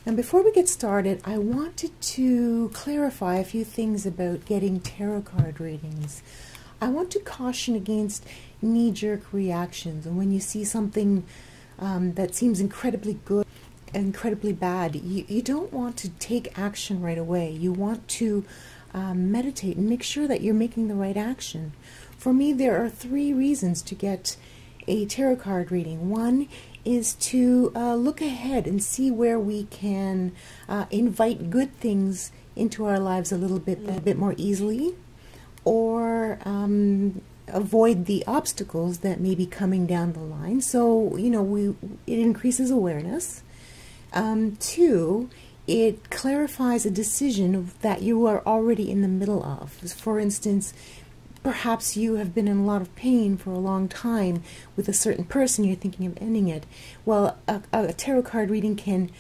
And before we get started, I wanted to clarify a few things about getting tarot card readings. I want to caution against knee-jerk reactions, and when you see something that seems incredibly good, incredibly bad, you don't want to take action right away. You want to meditate and make sure that you're making the right action. For me, there are 3 reasons to get a tarot card reading. One is to look ahead and see where we can invite good things into our lives a bit more easily, or avoid the obstacles that may be coming down the line. So, you know, it increases awareness. 2, it clarifies a decision that you are already in the middle of. For instance, perhaps you have been in a lot of pain for a long time with a certain person, you're thinking of ending it. Well, a tarot card reading can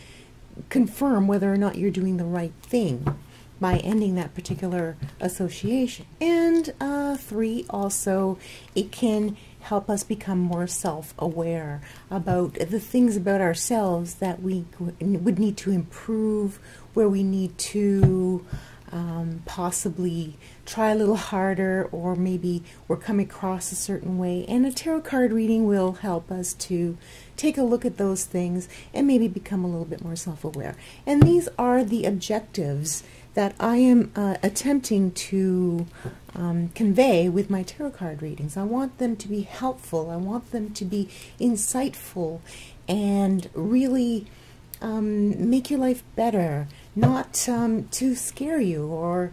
confirm whether or not you're doing the right thing by ending that particular association. And 3, also, it can help us become more self-aware about the things about ourselves that we would need to improve, where we need to possibly try a little harder, or maybe we're coming across a certain way. And a tarot card reading will help us to take a look at those things and maybe become a little bit more self-aware. And these are the objectives that I am attempting to convey with my tarot card readings. I want them to be helpful. I want them to be insightful and really make your life better, not to scare you or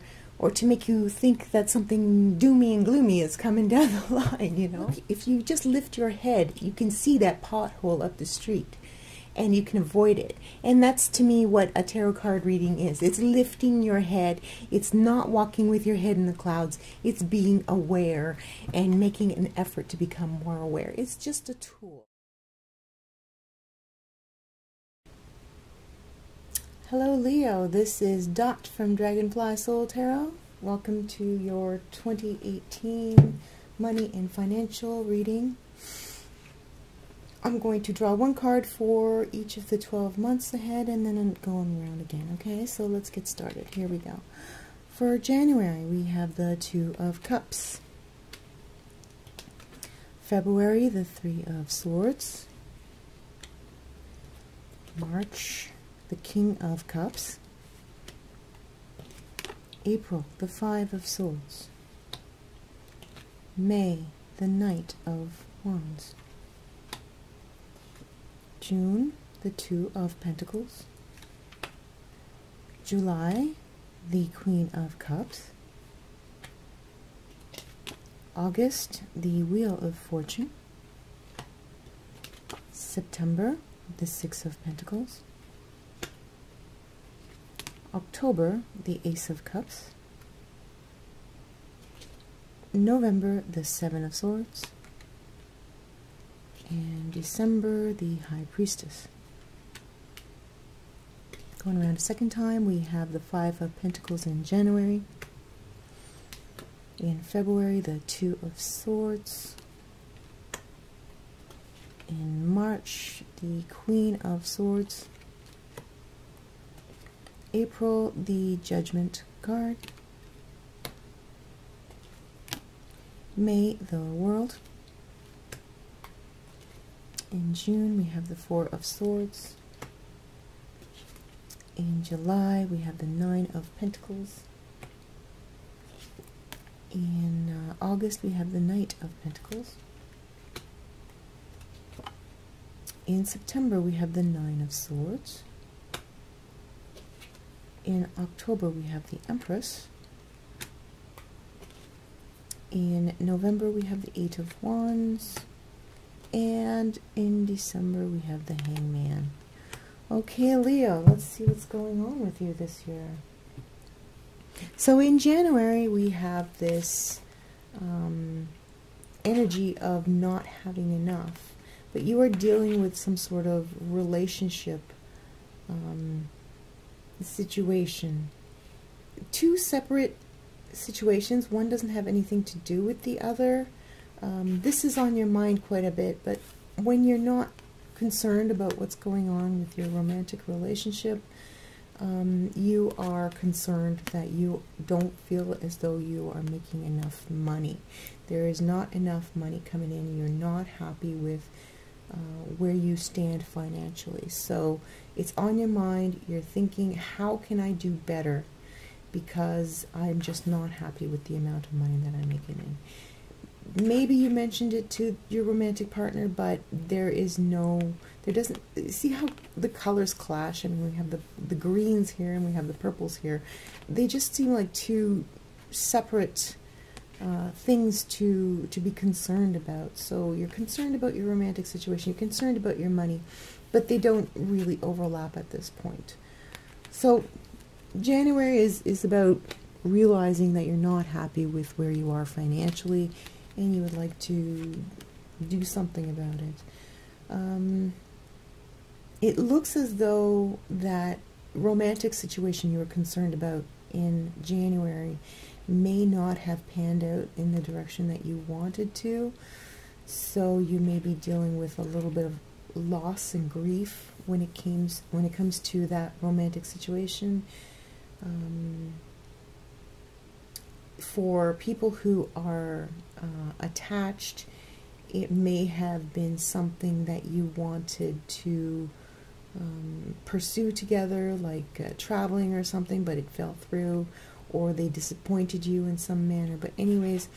to make you think that something doomy and gloomy is coming down the line, you know. If you just lift your head, you can see that pothole up the street and you can avoid it. And that's, to me, what a tarot card reading is. It's lifting your head. It's not walking with your head in the clouds. It's being aware and making an effort to become more aware. It's just a tool. Hello Leo, this is Dot from Dragonfly Soul Tarot. Welcome to your 2018 money and financial reading. I'm going to draw 1 card for each of the 12 months ahead, and then I'm going around again, okay? So let's get started. Here we go. For January, we have the 2 of Cups. February, the 3 of Swords. March, the King of Cups. April, the 5 of Swords. May, the Knight of Wands. June, the 2 of Pentacles. July, the Queen of Cups. August, the Wheel of Fortune. September, the 6 of Pentacles. October, the Ace of Cups. November, the 7 of Swords. And December, the High Priestess. Going around a second time, we have the 5 of Pentacles in January. In February, the 2 of Swords. In March, the Queen of Swords. April, the Judgment card. May, the World. In June, we have the 4 of Swords. In July, we have the 9 of Pentacles. In August, we have the Knight of Pentacles. In September, we have the 9 of Swords. In October, we have the Empress. In November, we have the 8 of Wands. And in December, we have the Hangman. Okay, Leo, let's see what's going on with you this year. So in January, we have this energy of not having enough. But you are dealing with some sort of relationship situation. 2 separate situations. One doesn't have anything to do with the other. This is on your mind quite a bit, but when you're not concerned about what's going on with your romantic relationship, you are concerned that you don't feel as though you are making enough money. There is not enough money coming in. You're not happy with where you stand financially. So it's on your mind. You're thinking, how can I do better? Because I'm just not happy with the amount of money that I'm making in. Maybe you mentioned it to your romantic partner, but there doesn't, see how the colors clash? I mean, we have the greens here and we have the purples here. They just seem like two separate things to be concerned about. So you're concerned about your romantic situation, you're concerned about your money, but they don't really overlap at this point. So January is about realizing that you're not happy with where you are financially, and you would like to do something about it. It looks as though that romantic situation you were concerned about in January may not have panned out in the direction that you wanted to. So you may be dealing with a little bit of loss and grief when it comes to that romantic situation. For people who are attached, it may have been something that you wanted to pursue together, like traveling or something, but it fell through, or they disappointed you in some manner. But anyways,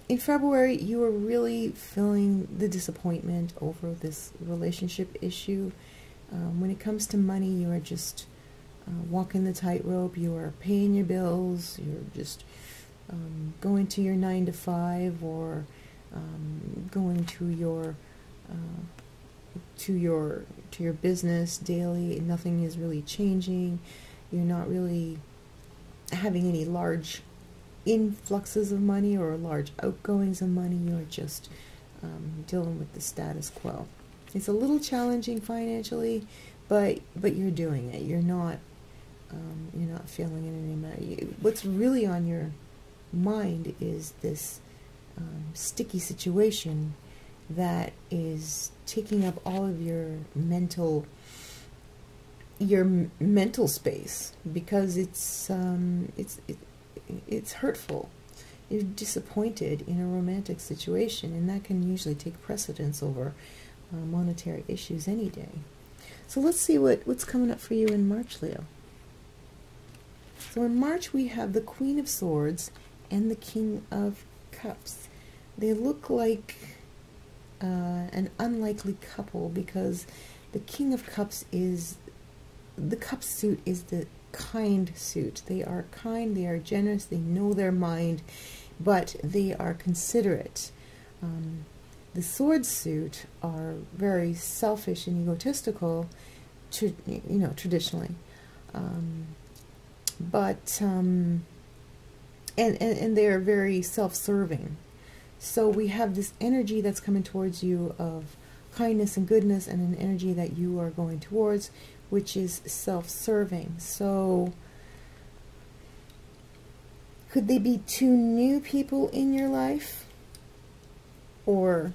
in February, you are really feeling the disappointment over this relationship issue. When it comes to money, you are just walking the tightrope. You are paying your bills. You're just going to your 9 to 5, or going to your business daily. Nothing is really changing. You're not really having any large influxes of money or large outgoings of money. You're just dealing with the status quo. It's a little challenging financially, but you're doing it. You're not feeling it anymore. What's really on your mind is this sticky situation that is taking up all of your mental space, because it's hurtful. You're disappointed in a romantic situation, and that can usually take precedence over monetary issues any day. So let's see what's coming up for you in March, Leo. So in March we have the Queen of Swords and the King of Cups. They look like an unlikely couple, because the King of Cups the cup suit is the kind suit. They are kind, they are generous, they know their mind, but they are considerate. The sword suit are very selfish and egotistical, traditionally. And they are very self-serving. So we have this energy that's coming towards you of kindness and goodness, and an energy that you are going towards, which is self-serving. So could they be two new people in your life? Or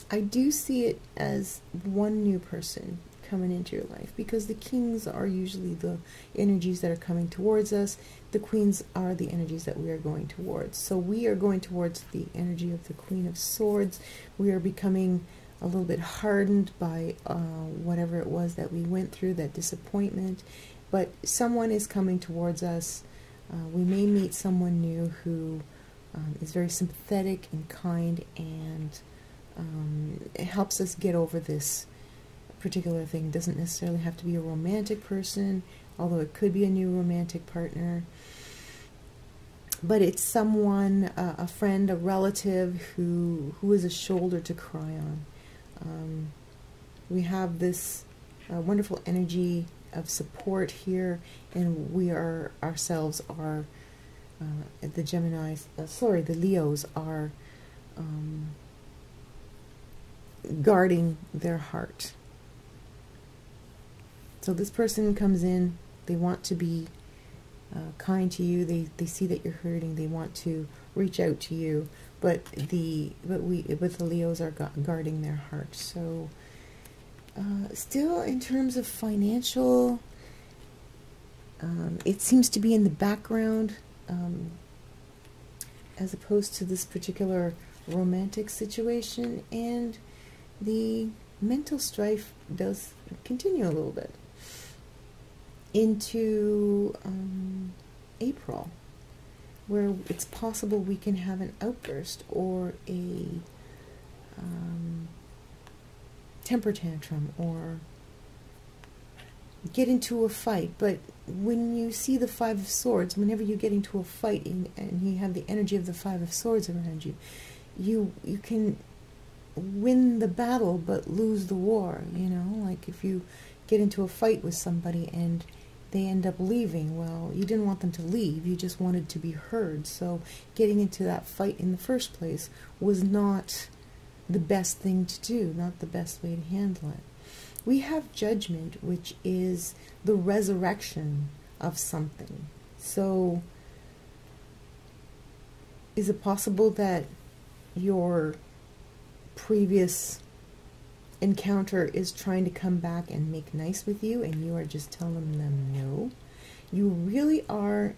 I do see it as one new person coming into your life, because the kings are usually the energies that are coming towards us. The queens are the energies that we are going towards. So we are going towards the energy of the Queen of Swords. We are becoming a little bit hardened by whatever it was that we went through, that disappointment. But someone is coming towards us. We may meet someone new who is very sympathetic and kind, and it helps us get over this particular thing. It doesn't necessarily have to be a romantic person, although it could be a new romantic partner. But it's someone, a friend, a relative who is a shoulder to cry on. We have this wonderful energy of support here, and we are ourselves are the Geminis, the Leos are guarding their heart. So this person comes in, they want to be kind to you, they see that you're hurting, they want to reach out to you, but the Leos are guarding their heart. So Still, in terms of financial, it seems to be in the background, as opposed to this particular romantic situation, and the mental strife does continue a little bit into April, where it's possible we can have an outburst or a temper tantrum or get into a fight. But when you see the Five of Swords, whenever you get into a fight and you have the energy of the Five of Swords around you, you can win the battle but lose the war, you know? Like if you get into a fight with somebody and they end up leaving, well, you didn't want them to leave, you just wanted to be heard. So getting into that fight in the first place was not the best thing to do, not the best way to handle it. We have Judgment, which is the resurrection of something. So is it possible that your previous encounter is trying to come back and make nice with you, and you are just telling them no? You really are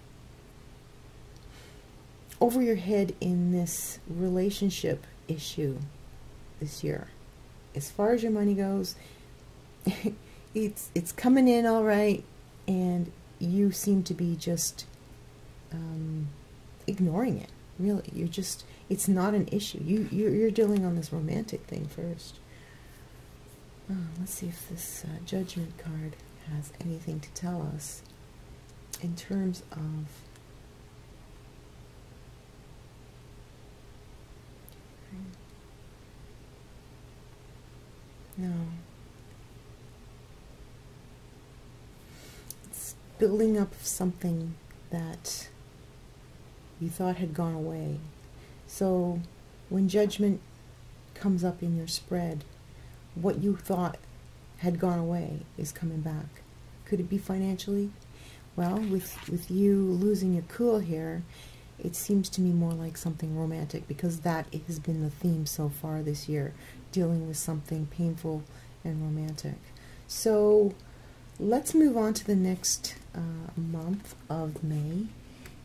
over your head in this relationship issue this year. As far as your money goes, it's coming in all right, and you seem to be just ignoring it. Really, you're just, it's not an issue. You're dealing on this romantic thing first. Oh, let's see if this Judgment card has anything to tell us in terms of no. It's building up something that you thought had gone away. So when Judgment comes up in your spread, what you thought had gone away is coming back. Could it be financially? Well, with you losing your cool here, it seems to me more like something romantic, because that has been the theme so far this year, dealing with something painful and romantic. So let's move on to the next month of May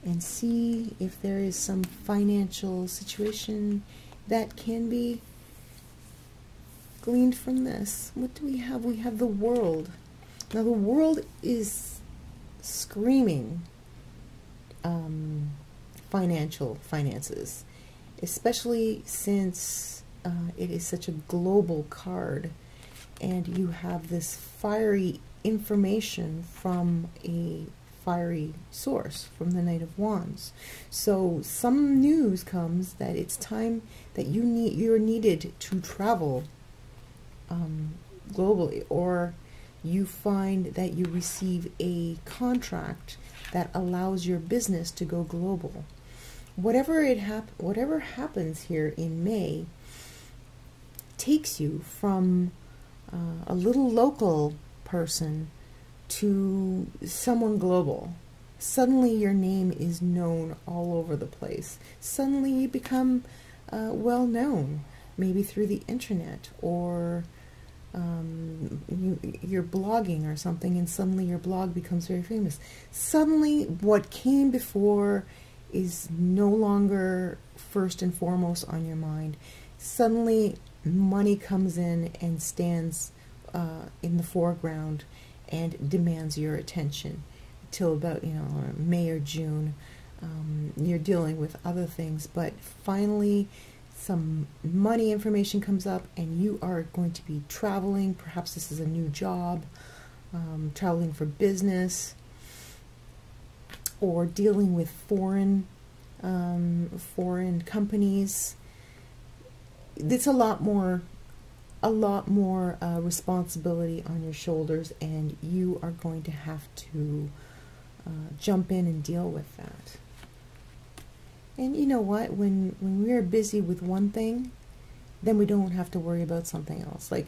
and see if there is some financial situation that can be gleaned from this. What do we have? We have the World. Now the World is screaming finances, especially since it is such a global card, and you have this fiery information from a fiery source, from the Knight of Wands. So some news comes that it's time that you're needed to travel globally, or you find that you receive a contract that allows your business to go global. Whatever happens here in May takes you from a little local person to someone global. Suddenly your name is known all over the place. Suddenly you become well known, maybe through the internet, or you're blogging or something, and suddenly your blog becomes very famous. Suddenly what came before is no longer first and foremost on your mind. Suddenly money comes in and stands in the foreground and demands your attention till about, May or June. You're dealing with other things, but finally some money information comes up and you are going to be traveling. Perhaps this is a new job, traveling for business, or dealing with foreign companies. It's a lot more responsibility on your shoulders, and you are going to have to jump in and deal with that. And you know what? When we are busy with one thing, then we don't have to worry about something else. Like,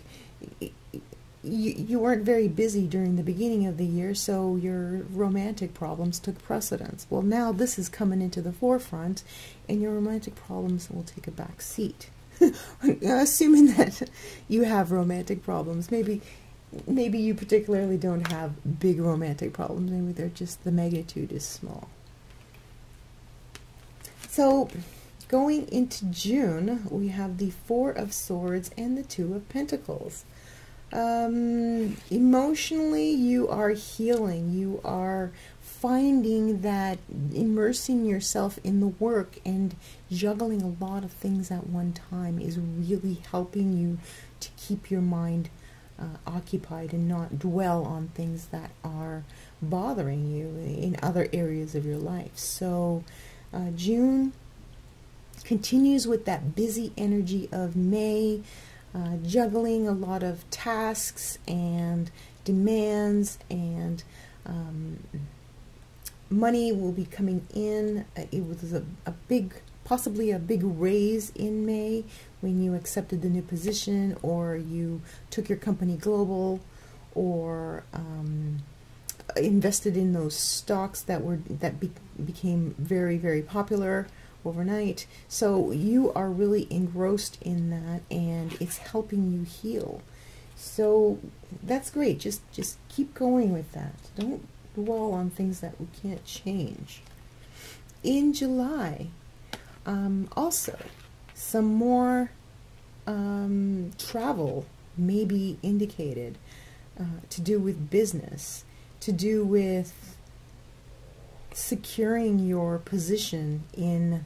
you weren't very busy during the beginning of the year, so your romantic problems took precedence. Well, now this is coming into the forefront, and your romantic problems will take a back seat. assuming that you have romantic problems. Maybe you particularly don't have big romantic problems. Maybe they're just, the magnitude is small. So going into June, we have the Four of Swords and the Two of Pentacles. Emotionally, you are healing. You are finding that immersing yourself in the work and juggling a lot of things at one time is really helping you to keep your mind occupied and not dwell on things that are bothering you in other areas of your life. So June continues with that busy energy of May, juggling a lot of tasks and demands, and money will be coming in. It was a big, possibly a big raise in May when you accepted the new position, or you took your company global, or invested in those stocks that became very, very popular overnight. So you are really engrossed in that, and it's helping you heal. So that's great. Just keep going with that. Don't dwell on things that we can't change. In July, also some more travel may be indicated, to do with business, to do with securing your position in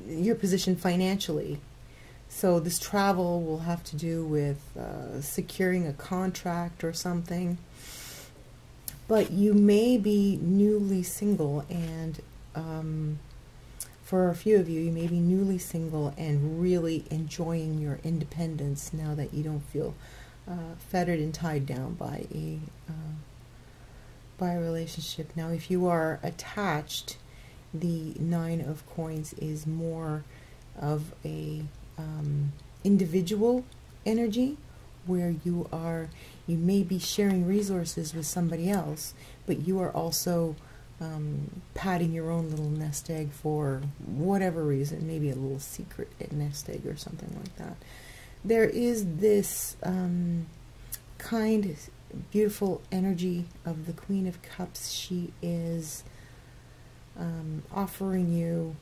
your position financially. So this travel will have to do with securing a contract or something. But you may be newly single, and for a few of you, you may be newly single and really enjoying your independence now that you don't feel fettered and tied down by a relationship. Now, if you are attached, the Nine of Coins is more of a individual energy, where you may be sharing resources with somebody else, but you are also padding your own little nest egg for whatever reason, maybe a little secret nest egg or something like that. There is this kind, beautiful energy of the Queen of Cups. She is offering you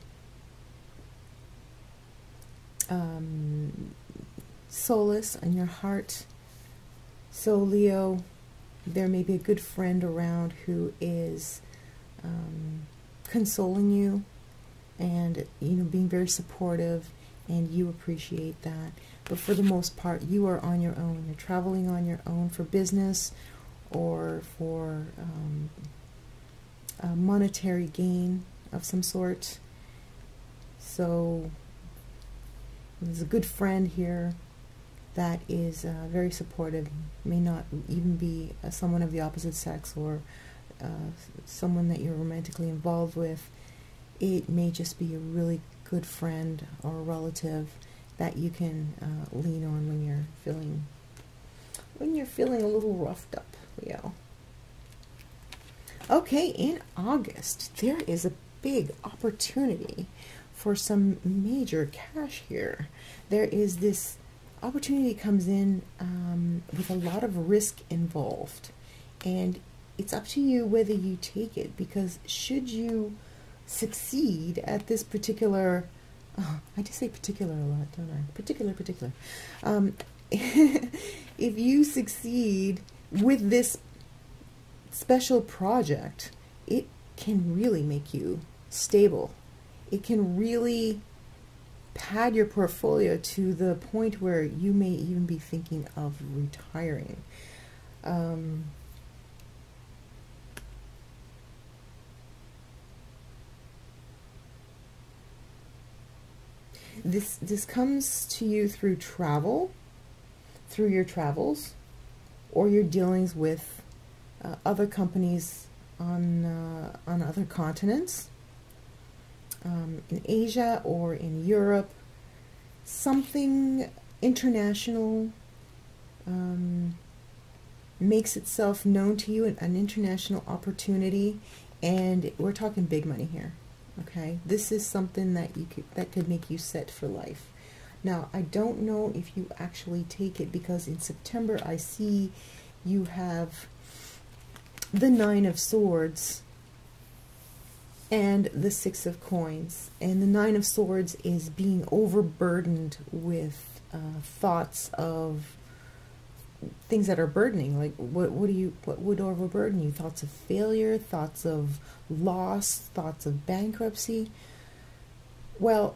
solace in your heart. So Leo, there may be a good friend around who is consoling you, and being very supportive, and you appreciate that. But for the most part, you are on your own. You're traveling on your own for business or for a monetary gain of some sort. So there's a good friend here that is very supportive. May not even be someone of the opposite sex, or someone that you're romantically involved with. It may just be a really good friend or a relative that you can lean on when you're feeling a little roughed up, Leo. Okay, in August, there is a big opportunity for some major cash here. There is this opportunity comes in with a lot of risk involved, and it's up to you whether you take it, because should you succeed at this particular, I just say particular a lot, don't I? Particular. If you succeed with this special project, it can really make you stable. It can really pad your portfolio to the point where you may even be thinking of retiring. This comes to you through travel, through your travels, or your dealings with other companies on other continents, in Asia or in Europe. Something international makes itself known to you, an international opportunity, and we're talking big money here. Okay, this is something that could make you set for life. Now, I don't know if you actually take it, because in September I see you have the Nine of Swords and the Six of Coins. And the Nine of Swords is being overburdened with thoughts of things that are burdening. Like, what would overburden you? Thoughts of failure, thoughts of loss, thoughts of bankruptcy. Well,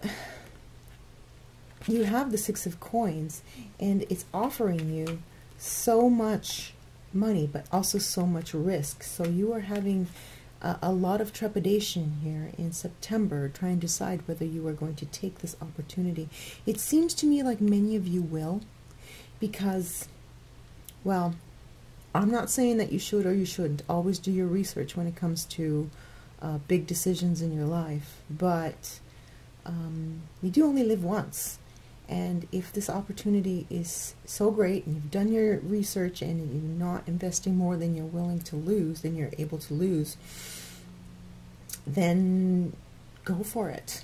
you have the Six of Coins, and it's offering you so much money, but also so much risk. So you are having a lot of trepidation here in September, trying to decide whether you are going to take this opportunity. It seems to me like many of you will, because, well, I'm not saying that you should or you shouldn't. Always do your research when it comes to big decisions in your life, but you do only live once. And if this opportunity is so great and you've done your research and you're not investing more than you're willing to lose, than you're able to lose, then go for it.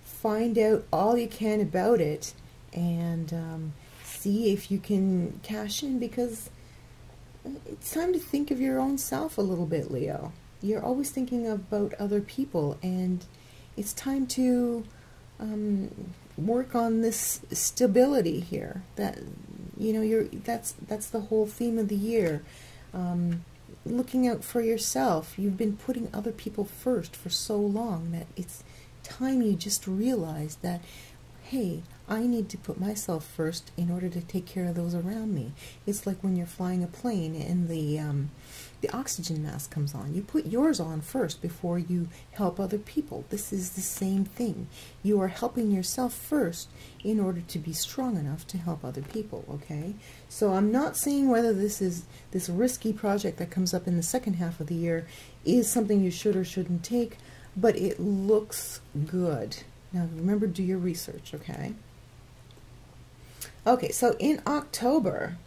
Find out all you can about it, and see if you can cash in, because it's time to think of your own self a little bit, Leo. You're always thinking about other people, and it's time to work on this stability here. That, you know, that's the whole theme of the year. Looking out for yourself. You've been putting other people first for so long that it's time you just realize that, hey, I need to put myself first in order to take care of those around me. It's like when you're flying a plane and the oxygen mask comes on. You put yours on first before you help other people. This is the same thing. You are helping yourself first in order to be strong enough to help other people, okay? So I'm not saying whether this risky project that comes up in the second half of the year is something you should or shouldn't take, but it looks good. Now remember, do your research, okay? Okay, so in October,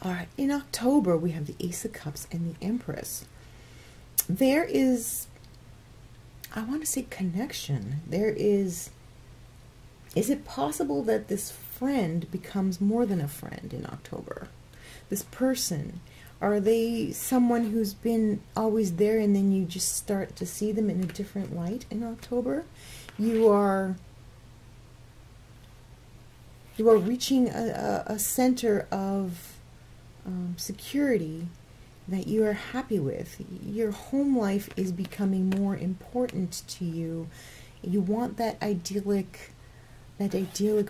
all right, in October we have the Ace of Cups and the Empress. There is, I want to say, connection. There is it possible that this friend becomes more than a friend in October? This person, are they someone who's been always there and then you just start to see them in a different light in October? You are reaching a center of security that you are happy with. Your home life is becoming more important to you. You want that idyllic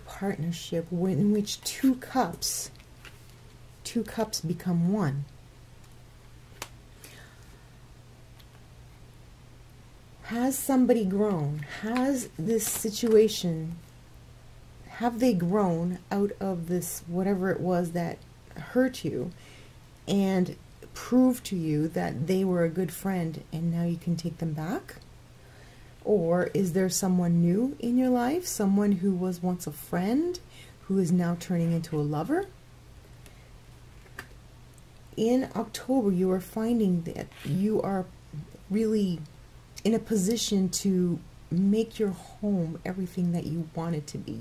partnership in which two cups become one. Has somebody grown? Has this situation, have they grown out of this, whatever it was that hurt you, and proved to you that they were a good friend and now you can take them back? Or is there someone new in your life, someone who was once a friend who is now turning into a lover? In October, you are finding that you are really in a position to make your home everything that you want it to be.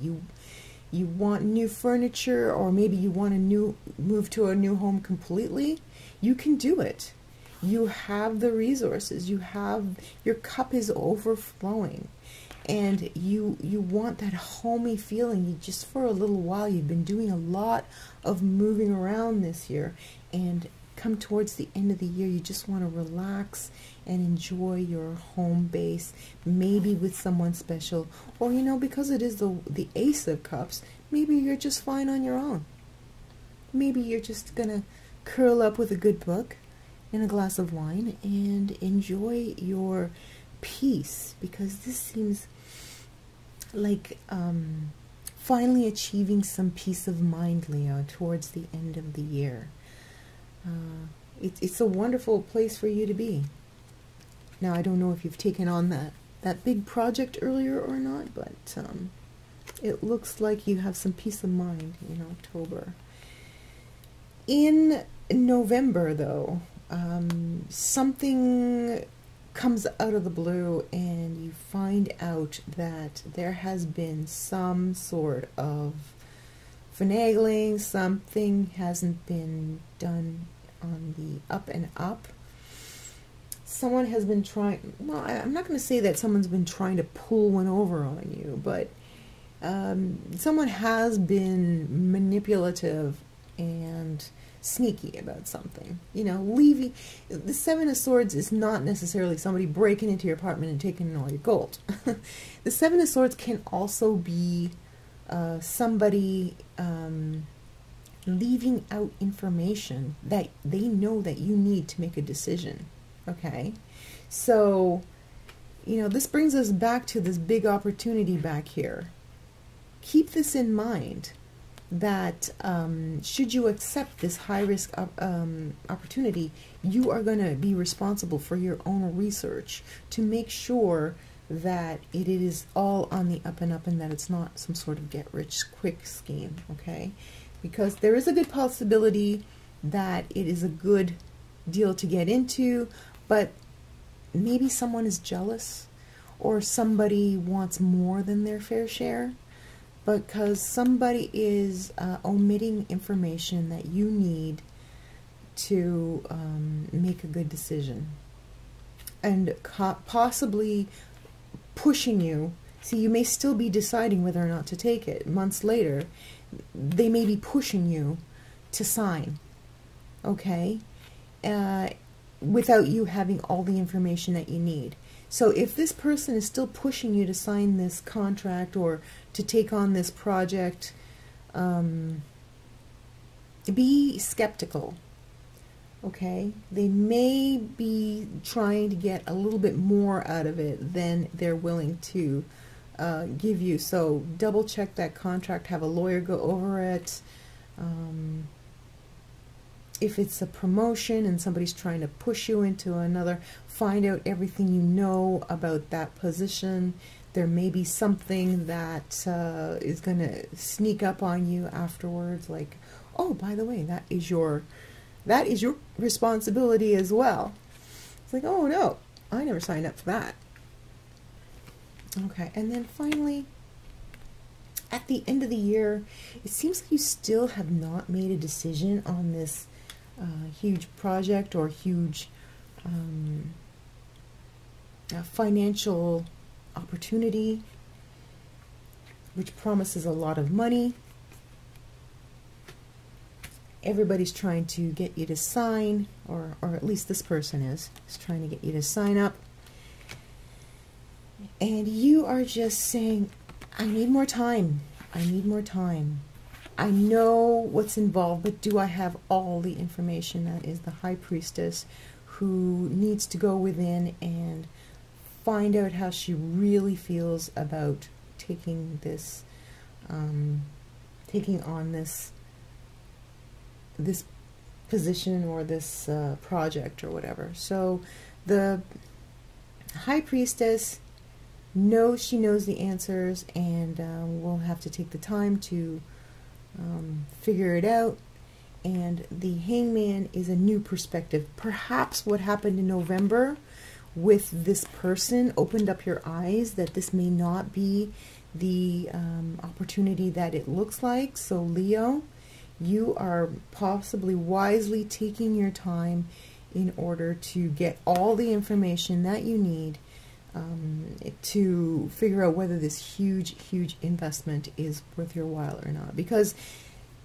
You want new furniture, or maybe you want to move to a new home completely. You can do it. You have the resources. Your cup is overflowing, and you want that homey feeling. You just, for a little while, you've been doing a lot of moving around this year, and come towards the end of the year, you just want to relax and enjoy your home base, maybe with someone special, or, you know, because it is the Ace of Cups, maybe you're just fine on your own. Maybe you're just gonna curl up with a good book and a glass of wine and enjoy your peace, because this seems like finally achieving some peace of mind, Leo, towards the end of the year. It's a wonderful place for you to be. Now, I don't know if you've taken on that big project earlier or not, but it looks like you have some peace of mind in October. In November, though, something comes out of the blue and you find out that there has been some sort of finagling, something hasn't been done on the up and up. Someone has been trying, well, I'm not going to say that someone's been trying to pull one over on you, but someone has been manipulative and sneaky about something. You know, leaving. The Seven of Swords is not necessarily somebody breaking into your apartment and taking all your gold. The Seven of Swords can also be somebody leaving out information that they know that you need to make a decision. Okay, so, you know, this brings us back to this big opportunity back here. Keep this in mind, that should you accept this high-risk opportunity, you are going to be responsible for your own research to make sure that it is all on the up and up and that it's not some sort of get-rich-quick scheme, okay? Because there is a good possibility that it is a good deal to get into, but maybe someone is jealous or somebody wants more than their fair share, because somebody is omitting information that you need to make a good decision, and possibly pushing you. See, you may still be deciding whether or not to take it. Months later, they may be pushing you to sign, okay, without you having all the information that you need. So if this person is still pushing you to sign this contract or to take on this project, be skeptical, okay? They may be trying to get a little bit more out of it than they're willing to give you. So double check that contract, have a lawyer go over it. If it's a promotion and somebody's trying to push you into another, find out everything you know about that position. There may be something that is going to sneak up on you afterwards, like, oh, by the way, that is your responsibility as well. It's like, oh no, I never signed up for that. Okay, and then finally, at the end of the year, it seems like you still have not made a decision on this huge project or huge financial opportunity, which promises a lot of money. Everybody's trying to get you to sign, or at least this person is trying to get you to sign up. And you are just saying, I need more time. I need more time. I know what's involved, but do I have all the information? That is the High Priestess, who needs to go within and find out how she really feels about taking this, taking on this position or this project or whatever. So the High Priestess knows she knows the answers, and we'll have to take the time to figure it out. And the Hangman is a new perspective. Perhaps what happened in November with this person opened up your eyes that this may not be the opportunity that it looks like. So Leo, you are possibly wisely taking your time in order to get all the information that you need to figure out whether this huge investment is worth your while or not. Because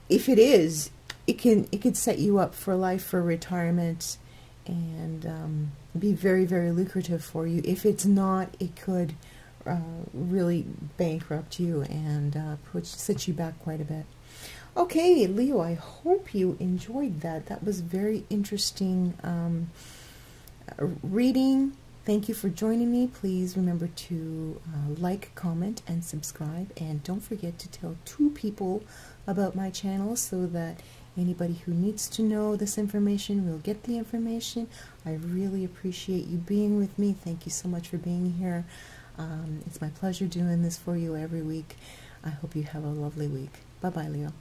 if it is, it could set you up for life, for retirement, and be very lucrative for you. If it's not, it could really bankrupt you and set you back quite a bit. Okay, Leo, I hope you enjoyed that. That was very interesting reading. Thank you for joining me. Please remember to like, comment, and subscribe. And don't forget to tell 2 people about my channel so that anybody who needs to know this information will get the information. I really appreciate you being with me. Thank you so much for being here. It's my pleasure doing this for you every week. I hope you have a lovely week. Bye-bye, Leo.